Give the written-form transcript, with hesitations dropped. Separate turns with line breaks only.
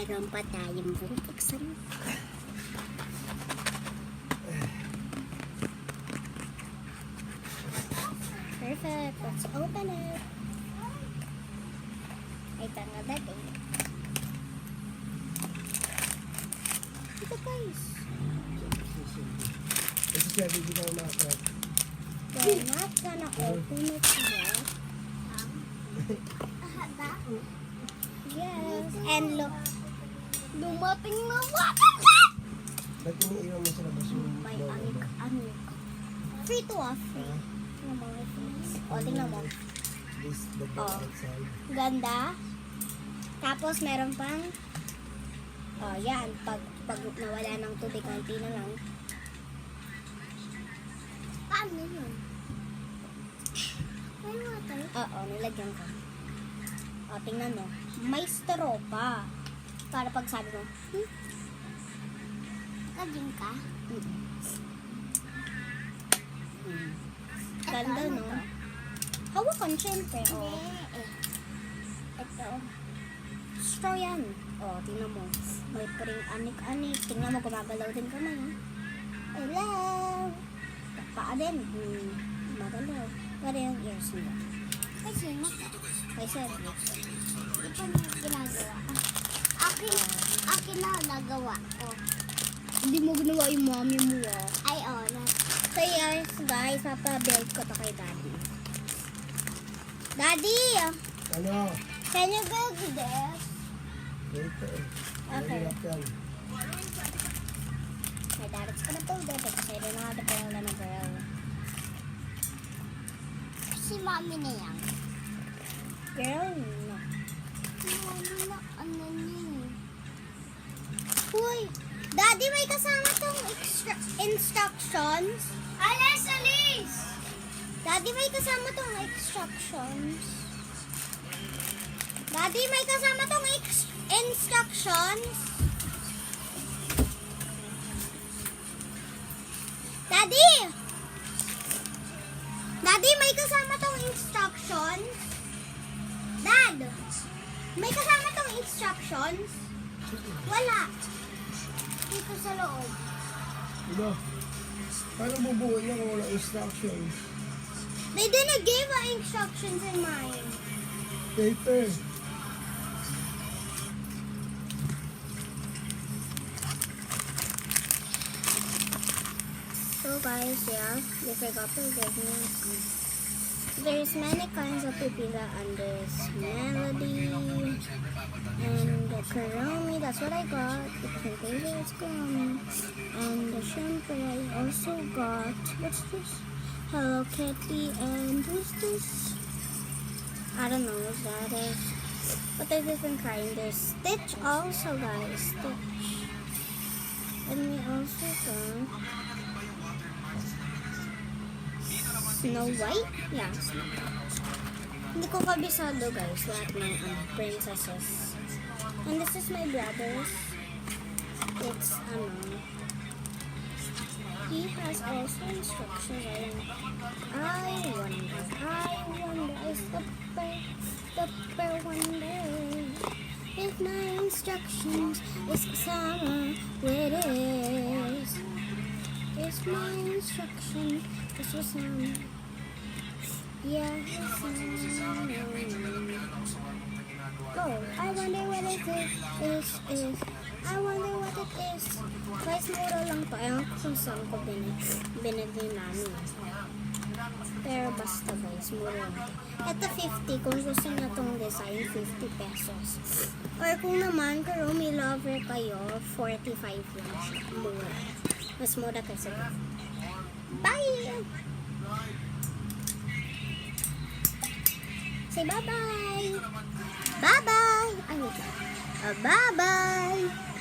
meron pa tayong bubuksan. Perfect. Let's open it. Ay, tanga dati. Ito guys.
Kasi siya, hindi ko makakot.
We're not gonna open it yet. Yes. And look. Dumating na water.
Ba't iniiwan mo sa labas yung
May
logo mo?
anik. Free to off.
Ha?
Tingnan mo, may freeze. O, tingnan mo.
This, the
Oh.
outside.
Ganda. Tapos meron pang yan, pag nawala ng tubig, konti na lang. Paano yun? May water? Oo, nilagyan ko. O, tingnan mo. May straw pa. Para pag sabi mo, lagyan ka? Ganda, no? Hawakan, syempre. O. Ito. Straw yan. O, tingnan mo. May paring anik-anik. Tingnan mo, gumagalaw din kamay. Hello! Paa din. Magalaw. Pero yung ears nila. Kasi may service. Ito na ginagawa. Akin na nagawa ko. Hindi mo ginawa yung mommy mo, Ay, So, yes, guys, papabuild ko to kay Daddy. Daddy!
Ano?
Can you build this?
Ito eh.
Okay.
Mahirap yan.
My dad's gonna build it because I don't know how to build on a girl. Si mommy na yan. Girl, no. Mommy na, ano niya? Uy! Daddy, may kasama tong instructions. Alis! Daddy, may kasama tong instructions. Daddy, may kasama tong instructions. Daddy! Daddy, may kasama tong instructions. Dad! May kasama tong instructions. Wala. Dito sa loob.
Ano? Paano bubuo niya kung wala instructions?
They didn't give instructions in mine.
Paper.
So guys, yeah, they forgot to give me. There's many kinds of pipila and there's melody and the Kuromi, that's what I got. The pink favorite is Kuromi. And the shampoo I also got. What's this? Hello Kitty and who's this? I don't know what that is. But they're different kind. There's Stitch also, guys. Stitch. And we also got Snow White? Yeah, Snow White. Hindi ko kabisado, guys, lahat ng princesses. And this is my brother's. It's, he has also instructions. I wonder, is the bear wonder if my instructions is summer with is. Is my instruction is for summer? Yeah, it's summer. Oh, I wonder what it is. I wonder what it is. Guys, mura lang to. Ewan ko kung saan ko binili namin. Pero basta guys, mura lang to. Ito 50. Kung gusto niya tong design, 50 pesos. Or kung naman, Kuromi lover kayo, 45 lang siya. Mura. Mas mura kasi. Bye! Say bye-bye! Bye-bye! Ay, wait lang. Bye-bye!